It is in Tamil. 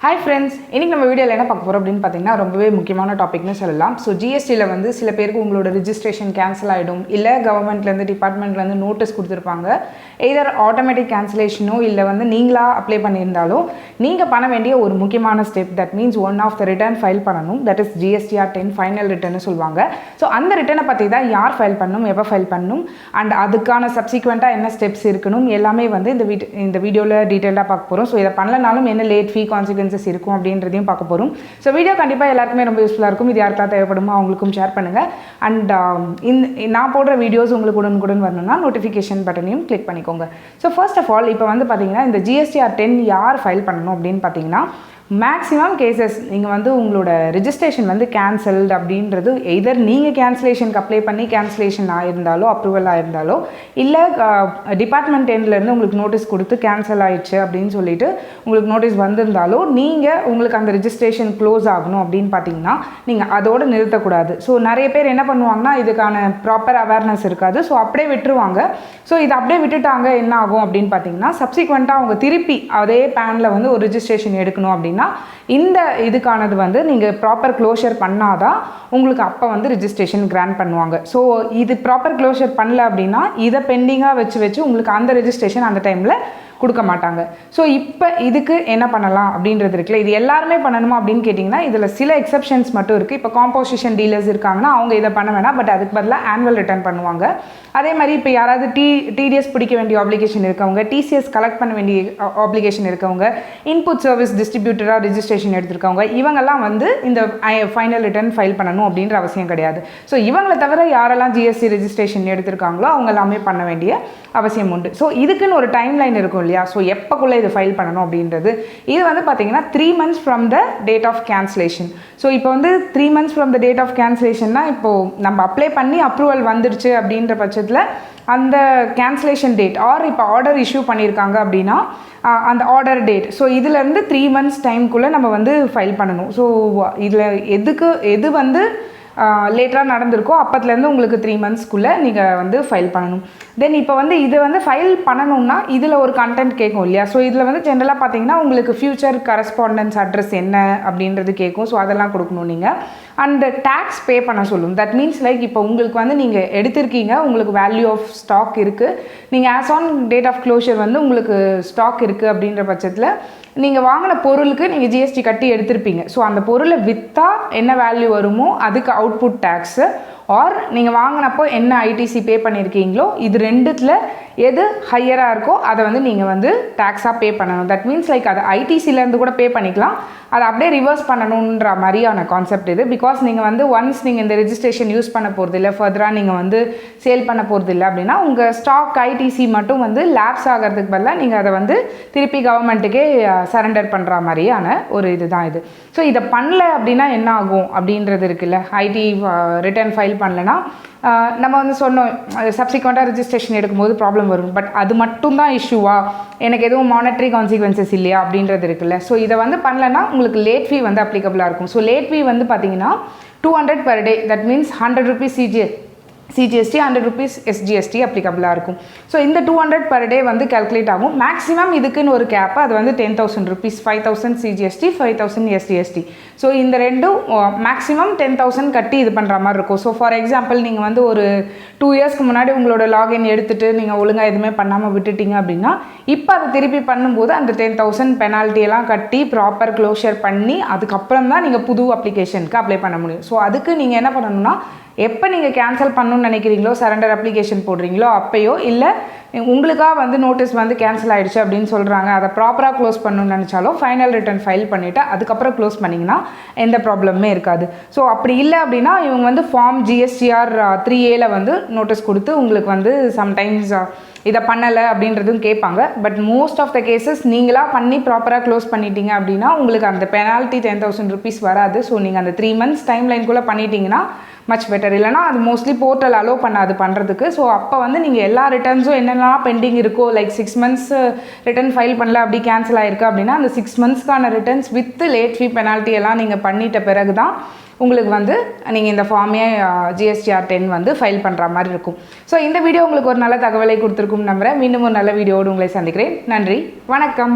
Hi friends, இன்னைக்கு நம்ம வீடியோல என்ன பார்க்க போறோம் அப்படினு பாத்தீங்கன்னா ரொம்பவே முக்கியமான டாபிக்னு சொல்லலாம். சோ GST-ல வந்து சில பேருக்கு உங்களோட ரெஜிஸ்ட்ரேஷன் கேன்சல் ஆயிடும் இல்ல கவர்மெண்ட்ல இருந்து டிபார்ட்மெண்ட்ல இருந்து நோட்டீஸ் கொடுத்திருப்பாங்க. either automatic cancellation-ஓ இல்ல வந்து நீங்களா அப்ளை பண்ணியிருந்தாலோ நீங்க பண்ண வேண்டிய ஒரு முக்கியமான step that means one of the return file பண்ணனும். that is GSTR-10 final return னு சொல்வாங்க. சோ அந்த ரிட்டர்னை பத்தி தான் யார் ஃபைல் பண்ணனும், எப்ப ஃபைல் பண்ணனும் and அதுக்கான சப்சிக்வென்ட்டா என்ன ஸ்டெப்ஸ் இருக்கணும் எல்லாமே வந்து இந்த வீடியோல டீடைலா பார்க்க போறோம். சோ இத பண்ணலனாலும் என்ன லேட் ஃபீ கான்சிக்வென்சஸ் இருக்கும் அப்படின்றதையும் பார்க்க போறோம். சோ வீடியோ கண்டிப்பா எல்லாருக்குமே ரொம்ப யூஸ்ஃபுல்லா இருக்கும். இது யாருக்கா தேவைப்படுமோ அவங்களுக்கும் ஷேர் பண்ணுங்க. அண்ட் நான் போடுற வீடியோஸ் உங்களுக்கு உடனுக்குடன் வரணும்னா நோட்டிஃபிகேஷன் பட்டனையும் கிளிக் பண்ணிக்கோங்க. சோ ஃபர்ஸ்ட் ஆஃப் ஆல் இப்போ வந்து பாத்தீங்கன்னா இந்த GSTR-10 யார் ஃபைல் பண்ணணும் அப்படின்னு பாத்தீங்கன்னா மேக்ஸிமம் கேசஸ் நீங்கள் வந்து உங்களோட ரெஜிஸ்ட்ரேஷன் வந்து கேன்சல்டு அப்படின்றது எதர் நீங்கள் கேன்சலேஷனுக்கு அப்ளை பண்ணி கேன்சலேஷன் ஆயிருந்தாலோ அப்ரூவல் ஆயிருந்தாலோ இல்லை டிபார்ட்மெண்ட் எண்ட்லேருந்து உங்களுக்கு நோட்டீஸ் கொடுத்து கேன்சல் ஆயிடுச்சு அப்படின்னு சொல்லிட்டு உங்களுக்கு நோட்டீஸ் வந்திருந்தாலோ நீங்கள் உங்களுக்கு அந்த ரெஜிஸ்ட்ரேஷன் க்ளோஸ் ஆகணும் அப்படின்னு பார்த்தீங்கன்னா நீங்கள் அதோடு நிறுத்தக்கூடாது. ஸோ நிறைய பேர் என்ன பண்ணுவாங்கன்னா இதுக்கான ப்ராப்பர் அவேர்னஸ் இருக்காது. ஸோ அப்படியே விட்டுருவாங்க. ஸோ இதை அப்படியே விட்டுட்டாங்க என்ன ஆகும் அப்படின்னு பார்த்தீங்கன்னா சப்சிக்வெண்ட்டாக அவங்க திருப்பி அதே பேனில் வந்து ஒரு ரெஜிஸ்ட்ரேஷன் எடுக்கணும் அப்படின்னா இந்த இதுக்கானது வந்து நீங்கள் ப்ராப்பர் க்ளோஷர் பண்ணாதான் உங்களுக்கு அப்போ வந்து ரெஜிஸ்ட்ரேஷன் கிராண்ட் பண்ணுவாங்க. ஸோ இது ப்ராப்பர் க்ளோஷர் பண்ணல அப்படின்னா இதை பெண்டிங்காக வச்சு உங்களுக்கு அந்த ரெஜிஸ்ட்ரேஷன் அந்த டைமில் கொடுக்க மாட்டாங்க. ஸோ இப்போ இதுக்கு என்ன பண்ணலாம் அப்படின்றது இருக்குல்ல, இது எல்லாருமே பண்ணணுமா அப்படின்னு கேட்டிங்கன்னா இதில் சில எக்ஸப்ஷன்ஸ் மட்டும் இருக்குது. இப்போ காம்போசிஷன் டீலர்ஸ் இருக்காங்கன்னா அவங்க இதை பண்ண வேணாம், பட் அதுக்கு பதிலாக ஆனுவல் ரிட்டர்ன் பண்ணுவாங்க. அதே மாதிரி இப்போ யாராவது டிடிஎஸ் பிடிக்க வேண்டிய ஆப்ளிகேஷன் இருக்கவங்க, டிசிஎஸ் கலெக்ட் பண்ண வேண்டிய ஆப்ளிகேஷன் இருக்கவங்க, இன்புட் சர்வீஸ் டிஸ்ட்ரிபியூட்டராக ரெஜிஸ்ட்ரேஷன் எடுத்திருக்கவங்க, இவங்கெல்லாம் வந்து இந்த ஃபைனல் ரிட்டர்ன் ஃபைல் பண்ணணும் அப்படின்ற அவசியம் கிடையாது. ஸோ இவங்களை தவிர யாரெல்லாம் ஜிஎஸ்டி ரெஜிஸ்ட்ரேஷன் எடுத்திருக்காங்களோ அவங்க எல்லாமே பண்ண வேண்டிய அவசியம் உண்டு. ஸோ இதுக்குன்னு ஒரு டைம் லைன் இருக்கும் இல்லையா, ஸோ எப்போக்குள்ளே இது ஃபைல் பண்ணணும் அப்படின்றது. இது வந்து பார்த்தீங்கன்னா 3 months from the date of cancellation. So இப்போ வந்து 3 months from the date of கேன்சலேஷன்னா இப்போது நம்ம அப்ளை பண்ணி அப்ரூவல் வந்துடுச்சு அப்படின்ற பட்சத்தில் அந்த கேன்சலேஷன் டேட் ஆர் இப்போ ஆர்டர் இஷ்யூ பண்ணியிருக்காங்க அப்படின்னா அந்த ஆர்டர் டேட், ஸோ இதுலேருந்து 3 months டைம்குள்ளே நம்ம வந்து ஃபைல் பண்ணணும். ஸோ இதில் எது வந்து லேட்டராக நடந்திருக்கோ அப்பத்துலேருந்து உங்களுக்கு 3 monthsக்குள்ளே நீங்கள் வந்து ஃபைல் பண்ணணும். தென் இப்போ வந்து இதை வந்து ஃபைல் பண்ணணும்னா இதில் ஒரு கண்டென்ட் கேட்கும் இல்லையா. ஸோ இதில் வந்து ஜென்ரலாக பார்த்தீங்கன்னா உங்களுக்கு ஃபியூச்சர் கரஸ்பாண்டன்ஸ் அட்ரஸ் என்ன அப்படின்றது கேட்கும். ஸோ அதெல்லாம் கொடுக்கணும் நீங்கள். அண்ட் டேக்ஸ் பே பண்ண சொல்லும். தட் மீன்ஸ் லைக் இப்போ உங்களுக்கு வந்து நீங்கள் எடுத்திருக்கீங்க, உங்களுக்கு வேல்யூ ஆஃப் ஸ்டாக் இருக்குது, நீங்கள் as on date of closure வந்து உங்களுக்கு ஸ்டாக் இருக்குது அப்படின்ற பட்சத்தில் நீங்கள் வாங்கின பொருளுக்கு நீங்கள் ஜிஎஸ்டி கட்டி எடுத்திருப்பீங்க. ஸோ அந்த பொருளை விற்றா என்ன வேல்யூ வருமோ அதுக்கு அவுட்புட் டேக்ஸு ஆர் நீங்கள் வாங்கினப்போ என்ன ஐடிசி பே பண்ணியிருக்கீங்களோ இது ரெண்டுத்தில் எது ஹையராக இருக்கோ அதை வந்து நீங்கள் வந்து டேக்ஸாக பே பண்ணணும். தட் மீன்ஸ் லைக் அதை ஐடிசிலேருந்து கூட பே பண்ணிக்கலாம், அதை அப்படியே ரிவர்ஸ் பண்ணணுன்ற மாதிரியான கான்செப்ட் இது. பிகாஸ் நீங்கள் வந்து ஒன்ஸ் நீங்கள் இந்த ரெஜிஸ்ட்ரேஷன் யூஸ் பண்ண போகிறது இல்லை, ஃபர்தராக நீங்கள் வந்து சேல் பண்ண போகிறது இல்லை அப்படின்னா உங்கள் ஸ்டாக் ஐடிசி மட்டும் வந்து லேப்ஸ் ஆகிறதுக்கு பதிலாக நீங்கள் அதை வந்து திருப்பி கவர்மெண்ட்டுக்கே சரண்டர் பண்ணுற மாதிரியான ஒரு இது தான் இது. ஸோ இதை பண்ணல அப்படின்னா என்ன ஆகும் அப்படின்றது இருக்குல்ல, ஐடி ரிட்டர்ன் ஃபைல் பண்ணலன்னா நம்ம வந்து சொன்னோம் சப்சிக்வெண்ட்டாக ரெஜிஸ்ட்ரேஷன் எடுக்கும்போது ப்ராப்ளம் வரும். பட் அது மட்டும்தான் இஷ்யூவா, எனக்கு எதுவும் மானிட்டரி கான்சிக்வென்சஸ் இல்லையா அப்படின்றது இருக்குல்ல. ஸோ இதை வந்து பண்ணலன்னா உங்களுக்கு லேட் ஃபீ வந்து அப்ளிகபிளாக இருக்கும். ஸோ லேட் ஃபீ வந்து பார்த்தீங்கன்னா 200 per day, that means 100 rupees CGST 100 rupees SGST அப்ளிகபிளாக இருக்கும். ஸோ இந்த 200 per day வந்து கேல்குலேட் ஆகும். மேக்ஸிமம் இதுக்குன்னு ஒரு கேப்பு, அது வந்து 10,000 rupees, 5,000 CGST, 5,000 SGST. ஸோ இந்த ரெண்டும் மேக்ஸிமம் 10,000 கட்டி இது பண்ணுற மாதிரி இருக்கும். ஸோ ஃபார் எக்ஸாம்பிள் நீங்கள் வந்து ஒரு 2 yearsக்கு முன்னாடி உங்களோட லாகின் எடுத்துகிட்டு நீங்கள் ஒழுங்காக எதுவுமே பண்ணாமல் விட்டுட்டீங்க அப்படின்னா இப்போ அதை திருப்பி பண்ணும்போது அந்த 10,000 பெனால்ட்டியெல்லாம் கட்டி ப்ராப்பர் க்ளோஷர் பண்ணி அதுக்கப்புறம் தான் நீங்கள் புது அப்ளிகேஷனுக்கு அப்ளை பண்ண முடியும். ஸோ அதுக்கு நீங்கள் என்ன பண்ணணும்னா எப்போ நீங்கள் கேன்சல் பண்ணணும்னு நினைக்கிறீங்களோ, சரண்டர் அப்ளிகேஷன் போடுறீங்களோ அப்போயோ, இல்லை உங்களுக்காக வந்து நோட்டீஸ் வந்து கேன்சல் ஆகிடுச்சு அப்படின்னு சொல்கிறாங்க அதை ப்ராப்பராக க்ளோஸ் பண்ணணும்னு நினச்சாலோ ஃபைனல் ரிட்டர்ன் ஃபைல் பண்ணிவிட்டு அதுக்கப்புறம் க்ளோஸ் பண்ணிங்கன்னா எந்த ப்ராப்ளமே இருக்காது. ஸோ அப்படி இல்லை அப்படின்னா இவங்க வந்து ஃபார்ம் GSTR-3A வந்து நோட்டீஸ் கொடுத்து உங்களுக்கு வந்து சம்டைம்ஸ் இதை பண்ணலை அப்படின்றதும் கேட்பாங்க. But most of the cases நீங்களாக பண்ணி ப்ராப்பராக க்ளோஸ் பண்ணிட்டீங்க அப்படின்னா உங்களுக்கு அந்த பெனால்ட்டி 10,000 rupees வராது. ஸோ நீங்கள் அந்த 3 months டைம் லைனுக்குள்ளே பண்ணிட்டீங்கன்னா மச் பெட்டர். இல்லைனா அது மோஸ்ட்லி போர்ட்டல் அலோவ் பண்ணாது பண்ணுறதுக்கு. ஸோ அப்போ வந்து நீங்கள் எல்லா ரிட்டர்ன்ஸும் என்னெல்லாம் பெண்டிங் இருக்கோ, லைக் 6 months ரிட்டர்ன் ஃபைல் பண்ணல அப்படி கேன்சல் ஆகிருக்கு அப்படின்னா அந்த 6 monthsக்கான returns with late fee penalty எல்லாம் நீங்கள் பண்ணிட்ட பிறகு தான் உங்களுக்கு வந்து நீங்கள் இந்த ஃபார்மே GSTR-10 வந்து ஃபைல் பண்ணுற மாதிரி இருக்கும். ஸோ இந்த வீடியோ உங்களுக்கு ஒரு நல்ல தகவலை கொடுத்துருக்கும் நம்புகிறேன். மீண்டும் ஒரு நல்ல வீடியோடு உங்களை சந்திக்கிறேன். நன்றி, வணக்கம்.